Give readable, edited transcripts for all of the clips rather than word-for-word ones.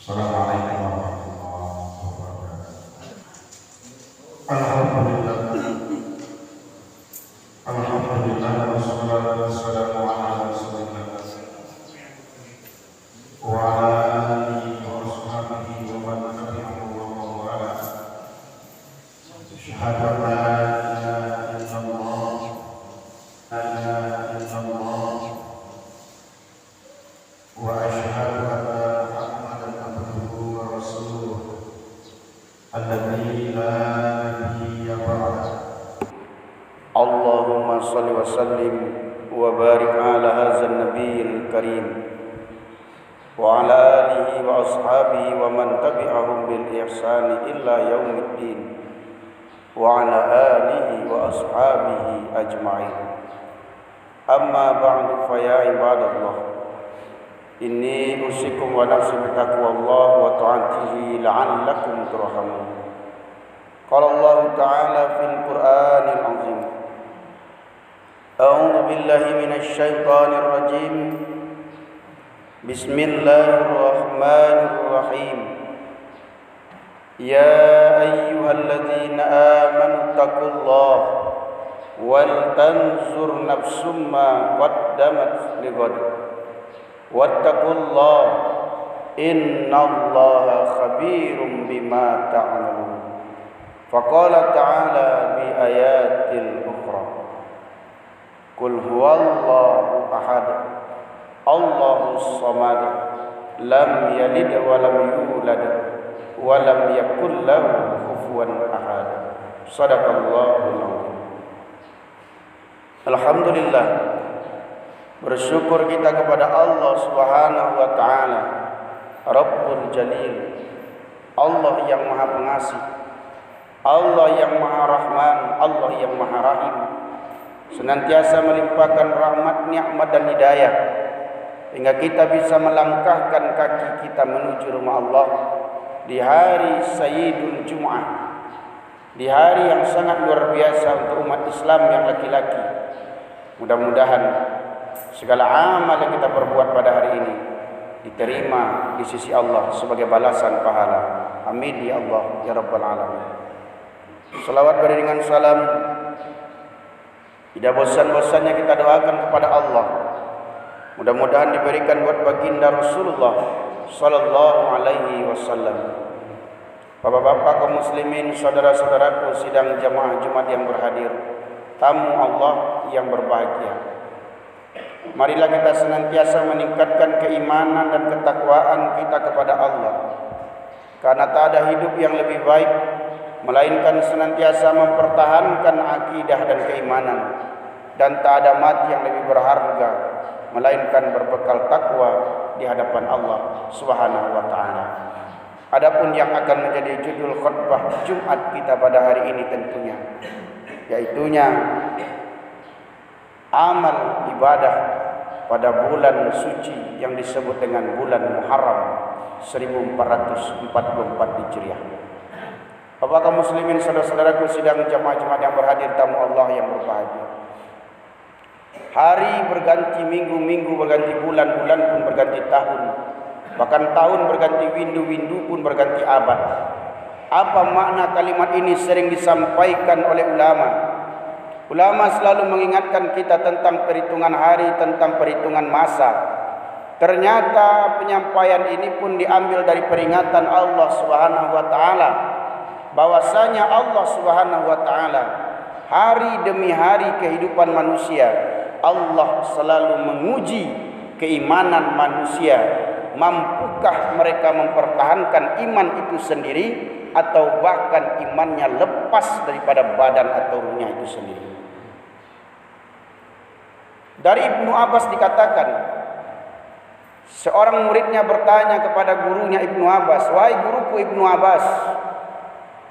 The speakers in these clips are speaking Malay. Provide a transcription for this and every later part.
Assalamualaikum warahmatullahi wabarakatuh. Alhamdulillah, alhamdulillah, wassalatu wassalamu ala rasulillah wa ala alihi wa ashabihi wa man tabi'ahu wa man wala. Asyhadu an la ilaha illallah, la ilaha illallah, wa asyhadu anna Muhammadan abduhu wa rasuluh alladzi la nabiyya ba'dahu. Allahumma salli wa sallim wa barik ala hadzal nabiyil karim wa ala alihi wa ashabihi wa man tabi'ahum bil ihsani illa yaumiddin wa ala alihi wa ashabihi ajma'in. Amma ba'du, fa ya ibadallah, inni usikum wa nafsi bitaqwallah wa ta'atihi la'allakum turhamun. Qala Allah ta'ala fil Qur'anil 'azim, a'udzu billahi minasy syaithanir rajim. Bismillahirrahmanirrahim. Ya ayyuhalladzina amanu taqullaha wal tanzur nafsum ma qaddamat lighad wattaqullaha innallaha khabirum bima ta'malun. Faqala ta'ala bi ayatil ukhra, qul huwallahu ahad, Allahus samad, lam yalid wa lam yulad wa lam yakul lahu kufuwan ahad. Shadaqallahul azim. Alhamdulillah, bersyukur kita kepada Allah Subhanahu wa taala, Rabbul Jalil, Allah yang Maha Pengasih, Allah yang Maha Rahman, Allah yang Maha Rahim, senantiasa melimpahkan rahmat, nikmat dan hidayah hingga kita bisa melangkahkan kaki kita menuju rumah Allah di hari Sayyidul Jum'ah, di hari yang sangat luar biasa untuk umat Islam yang laki-laki. Mudah-mudahan segala amal yang kita perbuat pada hari ini diterima di sisi Allah sebagai balasan pahala. Amin ya Allah ya Rabbal Alamin. Salawat beriringan salam, tidak bosan-bosannya kita doakan kepada Allah. Mudah-mudahan diberikan buat baginda Rasulullah sallallahu alaihi wasallam. Bapak-bapak kaum muslimin, saudara-saudaraku sidang jamaah Jumat yang berhadir, tamu Allah yang berbahagia. Marilah kita senantiasa meningkatkan keimanan dan ketakwaan kita kepada Allah. Karena tak ada hidup yang lebih baik melainkan senantiasa mempertahankan akidah dan keimanan, dan tak ada mati yang lebih berharga melainkan berbekal takwa di hadapan Allah Subhanahu wa taala. Adapun yang akan menjadi judul khutbah Jumat kita pada hari ini tentunya yaitunya amal ibadah pada bulan suci yang disebut dengan bulan Muharram 1444 Hijriah. Bapak kaum muslimin, saudara-saudaraku sidang jamaah Jumat yang berhadir, tamu Allah yang berbahagia. Hari berganti minggu, minggu berganti bulan, bulan pun berganti tahun, bahkan tahun berganti windu, windu pun berganti abad. Apa makna kalimat ini sering disampaikan oleh ulama. Ulama selalu mengingatkan kita tentang perhitungan hari, tentang perhitungan masa. Ternyata penyampaian ini pun diambil dari peringatan Allah Subhanahu wa taala, bahwasanya Allah Subhanahu wa taala hari demi hari kehidupan manusia, Allah selalu menguji keimanan manusia. Mampukah mereka mempertahankan iman itu sendiri, atau bahkan imannya lepas daripada badan atau ruhnya itu sendiri. Dari Ibnu Abbas dikatakan, seorang muridnya bertanya kepada gurunya Ibnu Abbas, "Wahai guruku Ibnu Abbas,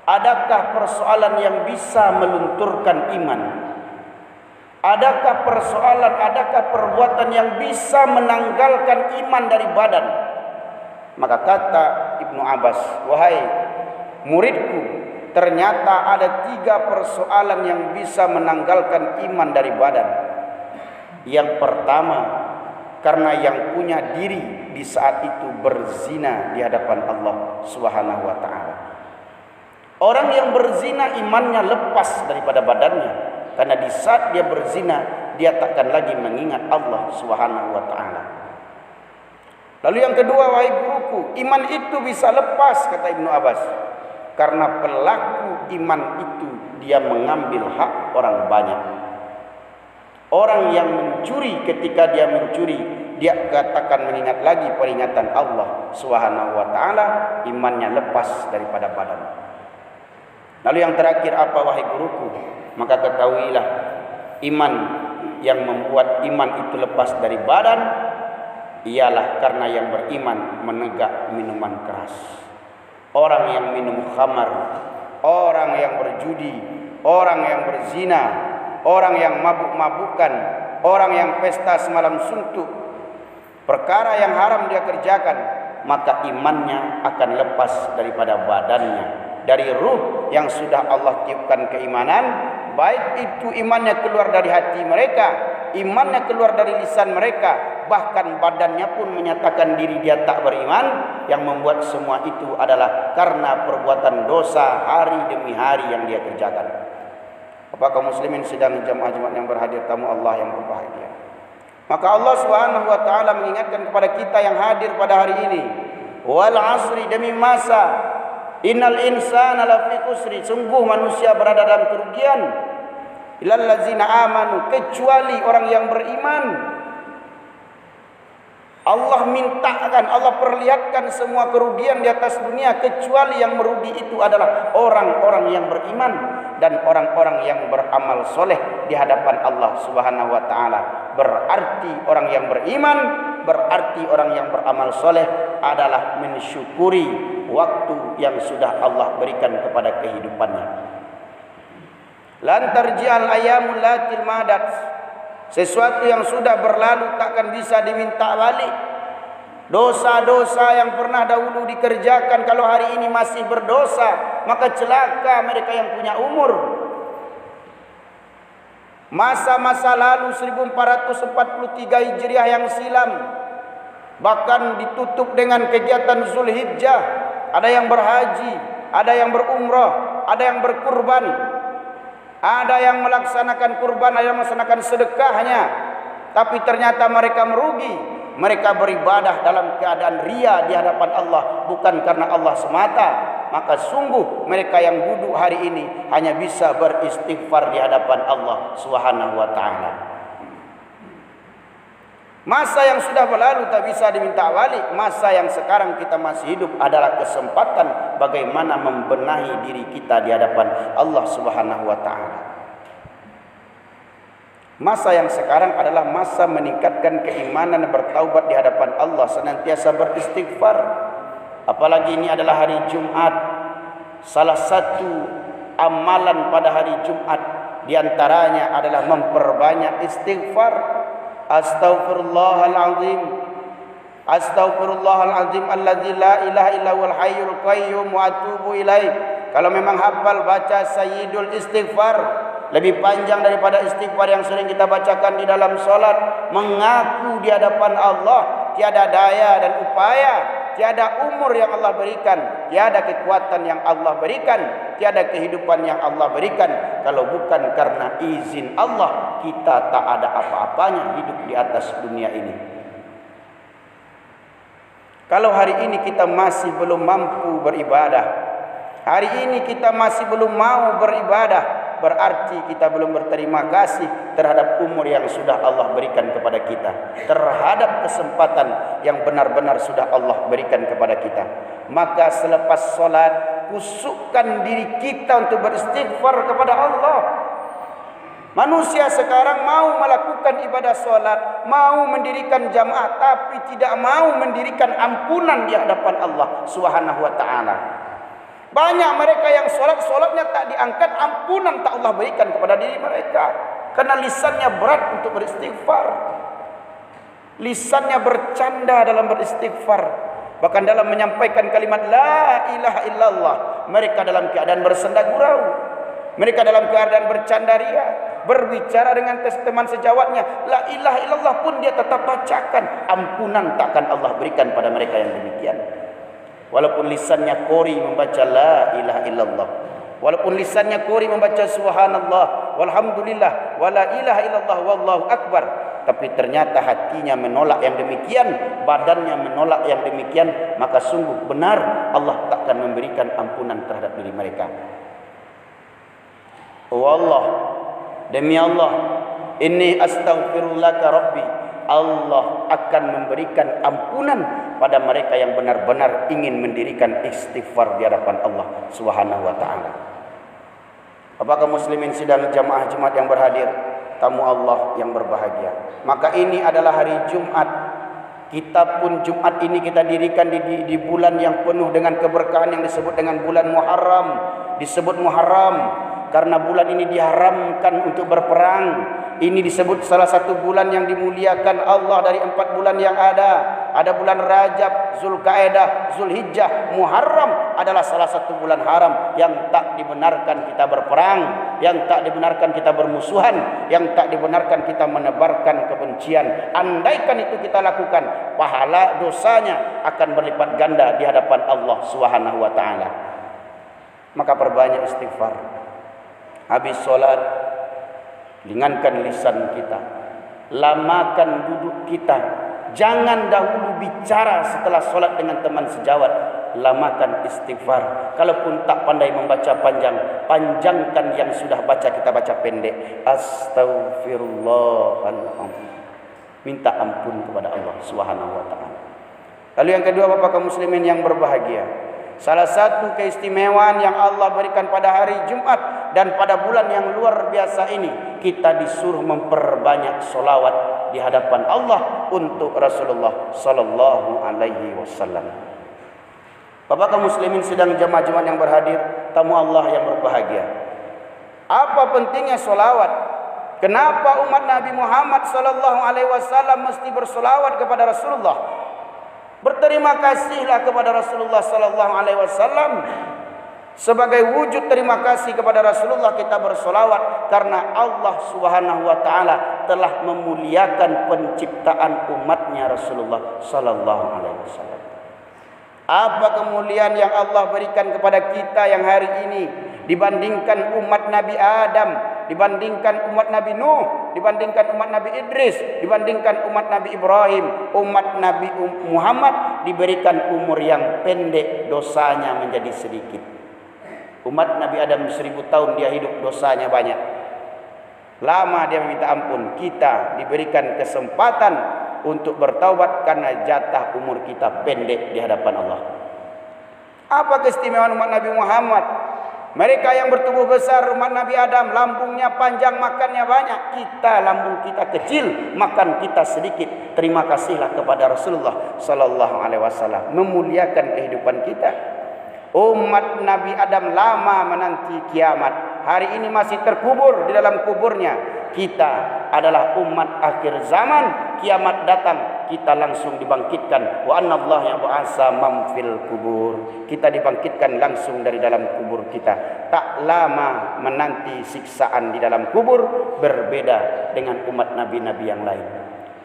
adakah persoalan yang bisa melunturkan iman? Adakah persoalan, adakah perbuatan yang bisa menanggalkan iman dari badan?" Maka kata Ibnu Abbas, "Wahai muridku, ternyata ada 3 persoalan yang bisa menanggalkan iman dari badan. Yang pertama, karena yang punya diri di saat itu berzina di hadapan Allah Subhanahu wa taala. Orang yang berzina imannya lepas daripada badannya, karena di saat dia berzina dia takkan lagi mengingat Allah Subhanahu wa taala. Lalu yang kedua, wahai guruku, iman itu bisa lepas, kata Ibnu Abbas, karena pelaku iman itu dia mengambil hak orang banyak. Orang yang mencuri, ketika dia mencuri, dia katakan mengingat lagi peringatan Allah Subhanahu wa taala, imannya lepas daripada badan. Lalu yang terakhir apa, wahai guruku? Maka ketahuilah, iman yang membuat iman itu lepas dari badan ialah karena yang beriman menegak minuman keras. Orang yang minum khamar, orang yang berjudi, orang yang berzina, orang yang mabuk-mabukan, orang yang pesta semalam suntuk, perkara yang haram dia kerjakan, maka imannya akan lepas daripada badannya. Dari ruh yang sudah Allah tiupkan keimanan, baik itu imannya keluar dari hati mereka, imannya keluar dari lisan mereka, bahkan badannya pun menyatakan diri dia tak beriman. Yang membuat semua itu adalah karena perbuatan dosa hari demi hari yang dia kerjakan. Apakah muslimin sedang jemaah-jemaah yang berhadir, tamu Allah yang berbahagia? Maka Allah Subhanahu wa taala mengingatkan kepada kita yang hadir pada hari ini, wal asri, demi masa, innal insana lafi khusri, sungguh manusia berada dalam kerugian, illal ladzina amanu, kecuali orang yang beriman. Allah mintakan, Allah perlihatkan semua kerugian di atas dunia, kecuali yang merugi itu adalah orang-orang yang beriman dan orang-orang yang beramal soleh di hadapan Allah Subhanahu wa taala. Berarti orang yang beriman, berarti orang yang beramal soleh adalah mensyukuri waktu yang sudah Allah berikan kepada kehidupannya. Lan tarji'al ayyamul latil madat, sesuatu yang sudah berlalu takkan bisa diminta balik. Dosa-dosa yang pernah dahulu dikerjakan, kalau hari ini masih berdosa, maka celaka mereka yang punya umur. Masa-masa lalu 1443 Hijriah yang silam, bahkan ditutup dengan kegiatan Zulhijjah. Ada yang berhaji, ada yang berumrah, ada yang berkurban, ada yang melaksanakan kurban, ada yang melaksanakan sedekahnya. Tapi ternyata mereka merugi. Mereka beribadah dalam keadaan ria di hadapan Allah, bukan karena Allah semata. Maka sungguh mereka yang duduk hari ini hanya bisa beristighfar di hadapan Allah Subhanahu wa taala. Masa yang sudah berlalu tak bisa diminta balik. Masa yang sekarang kita masih hidup adalah kesempatan bagaimana membenahi diri kita di hadapan Allah Subhanahu wa taala. Masa yang sekarang adalah masa meningkatkan keimanan dan bertaubat di hadapan Allah, senantiasa beristighfar. Apalagi ini adalah hari Jumat. Salah satu amalan pada hari Jumat di antaranya adalah memperbanyak istighfar. Astaghfirullahalazim, astaghfirullahalazim alladzi la ilaha illa huwal hayyul qayyum wa atubu ilaih. Kalau memang hafal, baca sayyidul istighfar, lebih panjang daripada istighfar yang sering kita bacakan di dalam solat. Mengaku di hadapan Allah tiada daya dan upaya, tiada umur yang Allah berikan, tiada kekuatan yang Allah berikan, tiada kehidupan yang Allah berikan, kalau bukan karena izin Allah, kita tak ada apa-apanya hidup di atas dunia ini. Kalau hari ini kita masih belum mampu beribadah, hari ini kita masih belum mau beribadah, berarti kita belum berterima kasih terhadap umur yang sudah Allah berikan kepada kita, terhadap kesempatan yang benar-benar sudah Allah berikan kepada kita. Maka selepas solat, kusukkan diri kita untuk beristighfar kepada Allah. Manusia sekarang mau melakukan ibadah solat, mau mendirikan jamaah, tapi tidak mau mendirikan ampunan di hadapan Allah Subhanahu wa taala. Banyak mereka yang solatnya tak diangkat, ampunan tak Allah berikan kepada diri mereka, karena lisannya berat untuk beristighfar. Lisannya bercanda dalam beristighfar, bahkan dalam menyampaikan kalimat la ilaha illallah, mereka dalam keadaan bersenda gurau, mereka dalam keadaan bercanda ria. berbicara dengan teman sejawatnya, la ilaha illallah pun dia tetap bacakan, ampunan takkan Allah berikan pada mereka yang demikian. Walaupun lisannya kori membaca la ilaha illallah, walaupun lisannya kori membaca subhanallah walhamdulillah wala ilaha illallah wallahu akbar, tapi ternyata hatinya menolak yang demikian, badannya menolak yang demikian, maka sungguh benar Allah takkan memberikan ampunan terhadap diri mereka. Oh Allah, demi Allah, inni astaghfirullaka rabbi, Allah akan memberikan ampunan pada mereka yang benar-benar ingin mendirikan istighfar di hadapan Allah Subhanahu wa taala. Apakah muslimin sidang jamaah Jumat yang berhadir, tamu Allah yang berbahagia? Maka ini adalah hari Jumat. Kita pun Jumat ini kita dirikan di bulan yang penuh dengan keberkahan yang disebut dengan bulan Muharram. Disebut Muharram karena bulan ini diharamkan untuk berperang. Ini disebut salah satu bulan yang dimuliakan Allah dari 4 bulan yang ada. Ada bulan Rajab, Zulkaidah, Zulhijjah. Muharram adalah salah satu bulan haram yang tak dibenarkan kita berperang, yang tak dibenarkan kita bermusuhan, yang tak dibenarkan kita menebarkan kebencian. Andaikan itu kita lakukan, pahala dosanya akan berlipat ganda di hadapan Allah Subhanahu wa taala. Maka perbanyak istighfar. Habis solat, ringankan lisan kita, lamakan duduk kita, jangan dahulu bicara setelah solat dengan teman sejawat, lamakan istighfar. Kalaupun tak pandai membaca panjang, panjangkan yang sudah baca kita baca pendek. Astaghfirullahaladzim, minta ampun kepada Allah Subhanahu wa taala. Lalu yang kedua, Bapak kaum muslimin yang berbahagia, salah satu keistimewaan yang Allah berikan pada hari Jumat dan pada bulan yang luar biasa ini, kita disuruh memperbanyak solawat di hadapan Allah untuk Rasulullah sallallahu alaihi wasallam. Bapak kaum muslimin sidang jamaah Jumat yang berhadir, tamu Allah yang berbahagia. Apa pentingnya solawat? Kenapa umat Nabi Muhammad sallallahu alaihi wasallam mesti bersolawat kepada Rasulullah? Berterima kasihlah kepada Rasulullah sallallahu alaihi wasallam. Sebagai wujud terima kasih kepada Rasulullah kita bersolawat, karena Allah Subhanahu wa taala telah memuliakan penciptaan umatnya Rasulullah sallallahu alaihi wasallam. Apa kemuliaan yang Allah berikan kepada kita yang hari ini dibandingkan umat Nabi Adam, dibandingkan umat Nabi Nuh, dibandingkan umat Nabi Idris, dibandingkan umat Nabi Ibrahim. Umat Nabi Muhammad diberikan umur yang pendek, dosanya menjadi sedikit. Umat Nabi Adam 1000 tahun dia hidup, dosanya banyak, lama dia meminta ampun. Kita diberikan kesempatan untuk bertaubat karena jatah umur kita pendek di hadapan Allah. Apa keistimewaan umat Nabi Muhammad? Mereka yang bertubuh besar, umat Nabi Adam, lambungnya panjang, makannya banyak. Kita lambung kita kecil, makan kita sedikit. Terima kasihlah kepada Rasulullah sallallahu alaihi wasallam memuliakan kehidupan kita. Umat Nabi Adam lama menanti kiamat, hari ini masih terkubur di dalam kuburnya. Kita adalah umat akhir zaman, kiamat datang kita langsung dibangkitkan. Wa annallaha yab'atsa man fil kubur, kita dibangkitkan langsung dari dalam kubur kita. Tak lama menanti siksaan di dalam kubur, berbeda dengan umat nabi-nabi yang lain.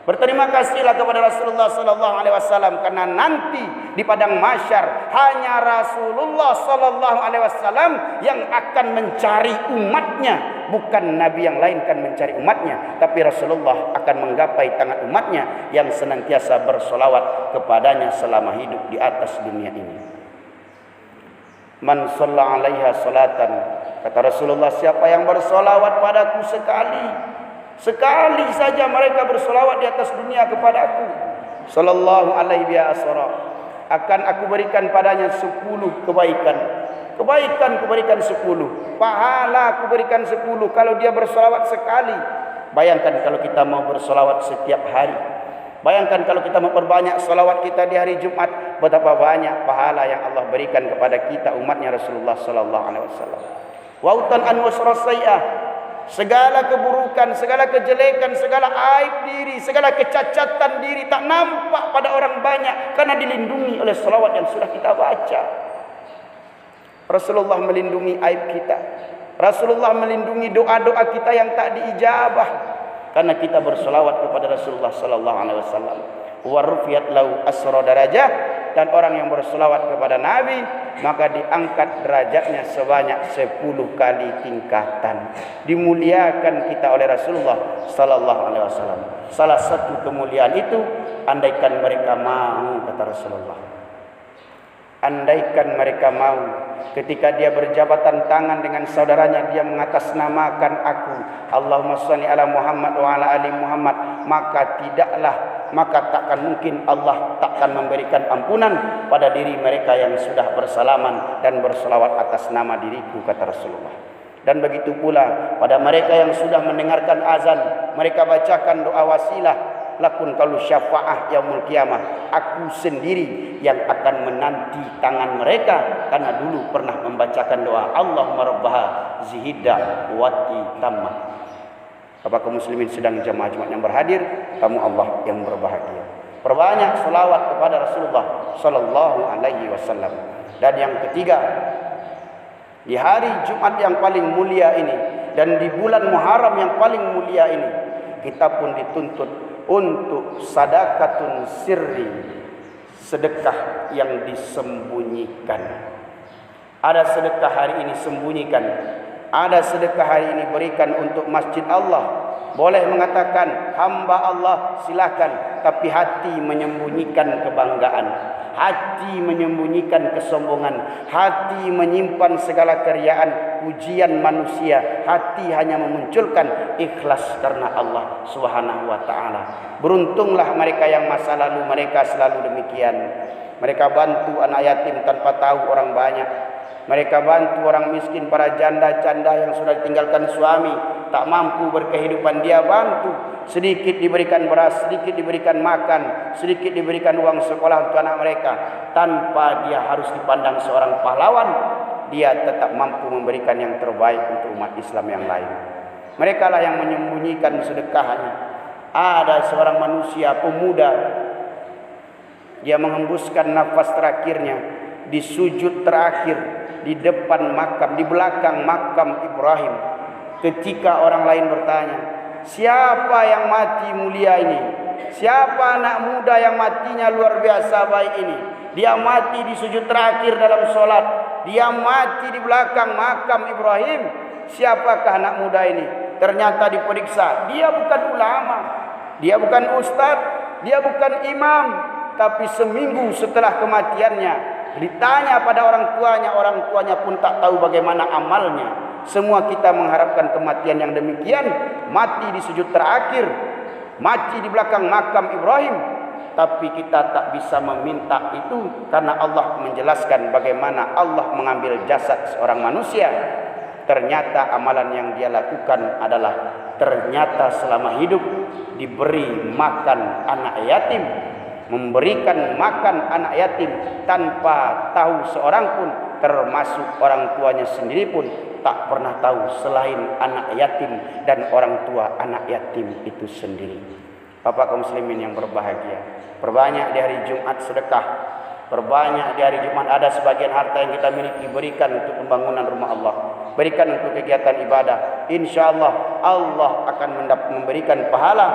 Berterima kasihlah kepada Rasulullah sallallahu alaihi wasallam, karena nanti di padang mahsyar hanya Rasulullah sallallahu alaihi wasallam yang akan mencari umatnya, bukan nabi yang lain akan mencari umatnya, tapi Rasulullah akan menggapai tangan umatnya yang senantiasa bersolawat kepadanya selama hidup di atas dunia ini. Man shalla 'alaiha salatan, kata Rasulullah, siapa yang bersolawat padaku sekali saja mereka bersolawat di atas dunia kepada aku, sallallahu alaihi wasallam, akan aku berikan padanya 10 kebaikan. Kebaikan kuberikan 10, pahala aku berikan 10 kalau dia bersolawat sekali. Bayangkan kalau kita mau bersolawat setiap hari. Bayangkan kalau kita memperbanyak solawat kita di hari Jumat, betapa banyak pahala yang Allah berikan kepada kita umatnya Rasulullah sallallahu alaihi wasallam. Wautan an wasrasai'ah, segala keburukan, segala kejelekan, segala aib diri, segala kecacatan diri tak nampak pada orang banyak karena dilindungi oleh selawat yang sudah kita baca. Rasulullah melindungi aib kita. Rasulullah melindungi doa-doa kita yang tak diijabah karena kita berselawat kepada Rasulullah sallallahu alaihi wasallam. Wa rufiyat lahu asra darajah, dan orang yang berselawat kepada Nabi maka diangkat derajatnya sebanyak 10 kali tingkatan. Dimuliakan kita oleh Rasulullah sallallahu alaihi wasallam. Salah satu kemuliaan itu, andaikan mereka mau, kata Rasulullah, andaikan mereka mau, ketika dia berjabatan tangan dengan saudaranya, dia mengatasnamakan aku, Allahumma shalli ala Muhammad wa ala ali Muhammad, maka takkan mungkin Allah takkan memberikan ampunan pada diri mereka yang sudah bersalaman dan berselawat atas nama diriku, kata Rasulullah. Dan begitu pula pada mereka yang sudah mendengarkan azan, mereka bacakan doa wasilah, lakun kalau syafaah yaumul qiyamah, aku sendiri yang akan menanti tangan mereka, karena dulu pernah membacakan doa Allahumma rabbaha zihidda wati tamma. Apakah muslimin sedang jemaah-jemaah yang berhadir, kamu Allah yang berbahagia. Perbanyak selawat kepada Rasulullah sallallahu alaihi wasallam. Dan yang ketiga, di hari Jumat yang paling mulia ini dan di bulan Muharram yang paling mulia ini, kita pun dituntut untuk sadaqatun sirri, sedekah yang disembunyikan. Ada sedekah hari ini sembunyikan, ada sedekah hari ini berikan untuk masjid Allah. Boleh mengatakan hamba Allah, silakan, tapi hati menyembunyikan kebanggaan, hati menyembunyikan kesombongan, hati menyimpan segala keriaan, pujian manusia, hati hanya memunculkan ikhlas karena Allah Subhanahu wa taala. Beruntunglah mereka yang masa lalu mereka selalu demikian. Mereka bantu anak yatim tanpa tahu orang banyak. Mereka bantu orang miskin, para janda-janda yang sudah ditinggalkan suami, tak mampu berkehidupan, dia bantu. Sedikit diberikan beras, sedikit diberikan makan, sedikit diberikan uang sekolah untuk anak mereka. Tanpa dia harus dipandang seorang pahlawan, dia tetap mampu memberikan yang terbaik untuk umat Islam yang lain. Mereka lah yang menyembunyikan sedekahnya. Ada seorang manusia pemuda, dia menghembuskan nafas terakhirnya di sujud terakhir di depan makam, di belakang makam Ibrahim. Ketika orang lain bertanya, siapa yang mati mulia ini? Siapa anak muda yang matinya luar biasa baik ini? Dia mati di sujud terakhir dalam solat, dia mati di belakang makam Ibrahim. Siapakah anak muda ini? Ternyata diperiksa, dia bukan ulama, dia bukan ustadz, dia bukan imam, tapi seminggu setelah kematiannya ditanya pada orang tuanya pun tak tahu bagaimana amalnya. Semua kita mengharapkan kematian yang demikian, mati di sujud terakhir, mati di belakang makam Ibrahim. Tapi kita tak bisa meminta itu, karena Allah menjelaskan bagaimana Allah mengambil jasad seorang manusia. Ternyata amalan yang dia lakukan adalah, ternyata selama hidup diberi makan anak yatim, memberikan makan anak yatim tanpa tahu seorang pun, termasuk orang tuanya sendiri pun tak pernah tahu selain anak yatim dan orang tua anak yatim itu sendiri. Bapak kaum muslimin yang berbahagia, perbanyak di hari Jumat sedekah, perbanyak di hari Jumat. Ada sebagian harta yang kita miliki, berikan untuk pembangunan rumah Allah, berikan untuk kegiatan ibadah. InsyaAllah Allah akan memberikan pahala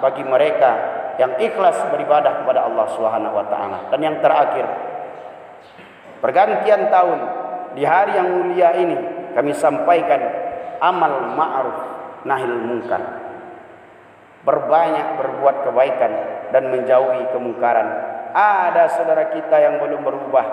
bagi mereka yang ikhlas beribadah kepada Allah Subhanahu wa taala. Dan yang terakhir, pergantian tahun di hari yang mulia ini, kami sampaikan amal ma'ruf nahil munkar. Berbanyak berbuat kebaikan dan menjauhi kemungkaran. Ada saudara kita yang belum berubah,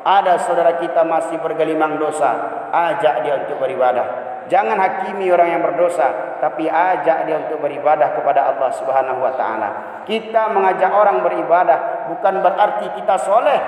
ada saudara kita masih bergelimang dosa, ajak dia untuk beribadah. Jangan hakimi orang yang berdosa, tapi ajak dia untuk beribadah kepada Allah Subhanahu wa taala. Kita mengajak orang beribadah bukan berarti kita soleh,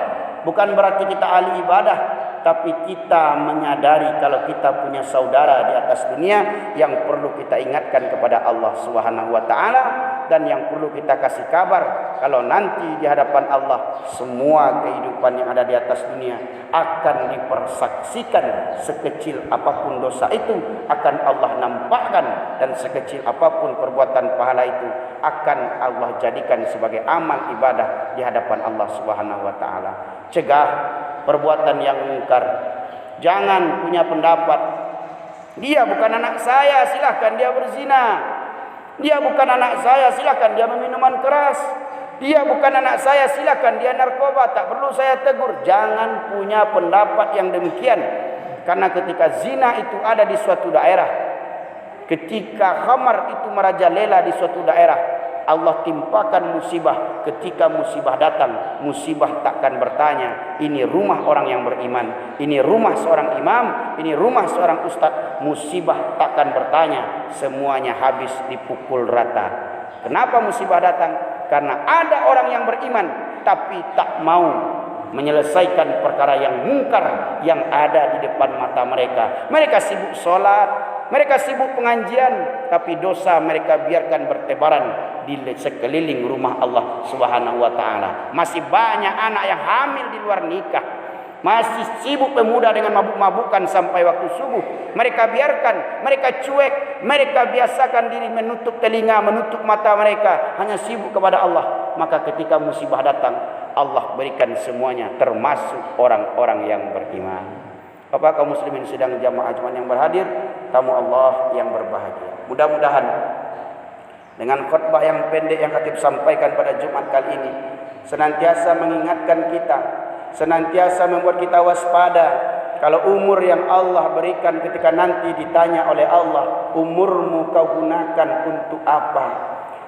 bukan berarti kita ahli ibadah, tapi kita menyadari kalau kita punya saudara di atas dunia yang perlu kita ingatkan kepada Allah Subhanahu wa taala, dan yang perlu kita kasih kabar kalau nanti di hadapan Allah semua kehidupan yang ada di atas dunia akan dipersaksikan. Sekecil apapun dosa itu akan Allah nampakkan, dan sekecil apapun perbuatan pahala itu akan Allah jadikan sebagai amal ibadah di hadapan Allah Subhanahu wa taala. Cegah perbuatan yang mungkar. Jangan punya pendapat Dia bukan anak saya, silahkan dia berzina. Dia bukan anak saya, silahkan dia minuman keras. Dia bukan anak saya, silahkan dia narkoba. Tak perlu saya tegur. Jangan punya pendapat yang demikian. Karena ketika zina itu ada di suatu daerah, ketika khamar itu merajalela di suatu daerah, Allah timpakan musibah. Ketika musibah datang, musibah takkan bertanya, ini rumah orang yang beriman, ini rumah seorang imam, ini rumah seorang ustaz. Musibah takkan bertanya, semuanya habis dipukul rata. Kenapa musibah datang? Karena ada orang yang beriman tapi tak mau menyelesaikan perkara yang mungkar yang ada di depan mata mereka. Mereka sibuk sholat, mereka sibuk pengajian, tapi dosa mereka biarkan bertebaran di sekeliling rumah Allah Subhanahu wa taala. Masih banyak anak yang hamil di luar nikah. Masih sibuk pemuda dengan mabuk-mabukan sampai waktu subuh. Mereka biarkan, mereka cuek, mereka biasakan diri menutup telinga, menutup mata mereka, hanya sibuk kepada Allah. Maka ketika musibah datang, Allah berikan semuanya, termasuk orang-orang yang beriman. Bapak kaum muslimin sedang jamaah Jumat yang berhadir, tamu Allah yang berbahagia. Mudah-mudahan dengan khutbah yang pendek yang khatib sampaikan pada Jumat kali ini senantiasa mengingatkan kita, senantiasa membuat kita waspada. Kalau umur yang Allah berikan ketika nanti ditanya oleh Allah, umurmu kau gunakan untuk apa?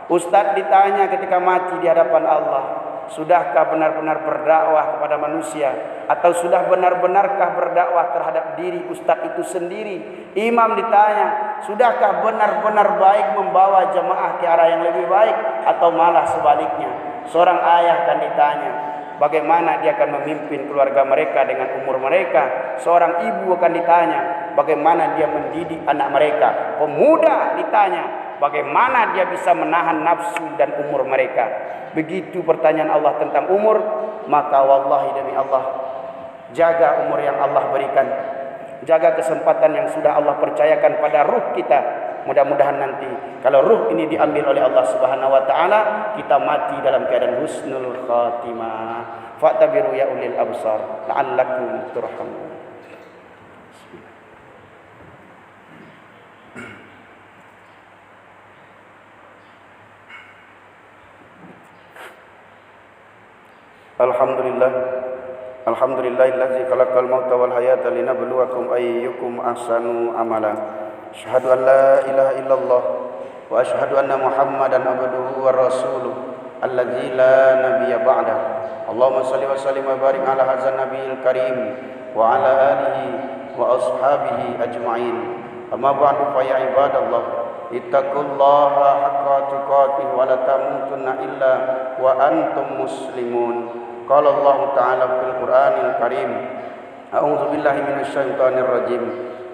Ustaz ditanya ketika mati di hadapan Allah, sudahkah benar-benar berdakwah kepada manusia? Atau sudah benar-benarkah berdakwah terhadap diri ustaz itu sendiri? Imam ditanya, sudahkah benar-benar baik membawa jemaah ke arah yang lebih baik? Atau malah sebaliknya? Seorang ayah akan ditanya, bagaimana dia akan memimpin keluarga mereka dengan umur mereka. Seorang ibu akan ditanya, bagaimana dia mendidik anak mereka. Pemuda ditanya, bagaimana dia bisa menahan nafsu dan umur mereka. Begitu pertanyaan Allah tentang umur, maka wallahi demi Allah, jaga umur yang Allah berikan, jaga kesempatan yang sudah Allah percayakan pada ruh kita. Mudah-mudahan nanti kalau ruh ini diambil oleh Allah Subhanahu wa taala, kita mati dalam keadaan husnul khatimah. Fa'tabiru ya ulil absar la'allakum turhamun. Alhamdulillah, alhamdulillahillazi khalaqal mauta wal hayata linabluwakum ayyukum ahsanu amala. Asyhadu an la ilaha illallah wa asyhadu anna Muhammadan abduhu wa rasuluh alladzi la nabiyya ba'da. Allahumma shalli wa sallim wa barik ala hadzal nabiyil karim wa ala alihi wa ashabihi ajma'in. Amma ba'du fa ya ibadallah, ittaqullaha haqqa tuqatih wa la tamutunna illa wa antum muslimun. Qala Allah Ta'ala fil Qur'anil Karim, a'udzu billahi minasy syaithanir rajim.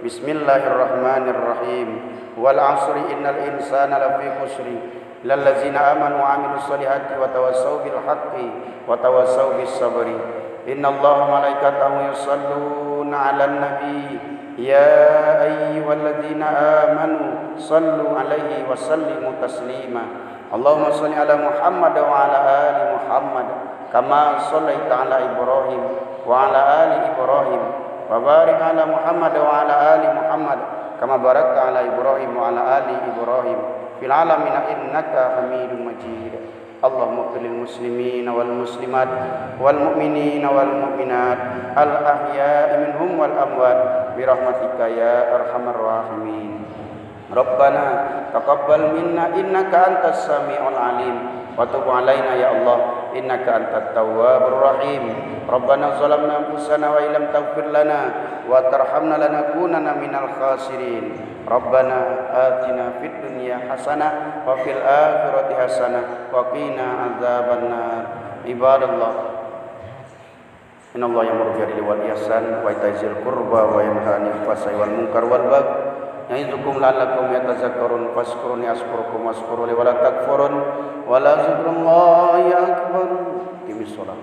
Bismillahirrahmanirrahim. Wal 'asri innal insana lafi khusri illal ladzina amanu wa 'amilus solihati wa tawassaw bil haqqi wa tawassaw bis sabri. Innallaha malaikatahu yusholluna 'alan nabi ya ayyuhalladzina amanu shallu 'alaihi wa sallimu taslima. Allahumma shalli 'ala Muhammad wa 'ala ali Muhammad kama shallaita 'ala Ibrahim wa 'ala ali Ibrahim wa barik 'ala Muhammad wa 'ala ali Muhammad kama barakta 'ala Ibrahim wa 'ala ali Ibrahim fil 'alamin innaka Hamidum Majid. Allahumma ighfir lil muslimin wal muslimat wal mu'minin wal mu'minat al ahya'i minhum wal amwat bi rahmatika ya arhamar rahimin. Rabbana taqabbal minna innaka antas samiul alim wa tub 'alaina ya Allah innaka antat tawwabur rahim. Rabbana zalamna anfusana wa illam taghfir lana wa tarhamna lanakunanna minal khasirin. Rabbana atina fid dunya hasanah wa fil akhirati hasanah wa qina adzabannar. Ibadallah, innallaha ya'muru bil 'adli wal ihsan wa ita'izil qurba wa yanha 'anil fahsya'i wal munkar wal baghi ya'idukum la'allakum yatazakkarun. Fazkuruni azkurkum wazkuru li wa la takfurun wa la zikrullahi akbar. Timis salat.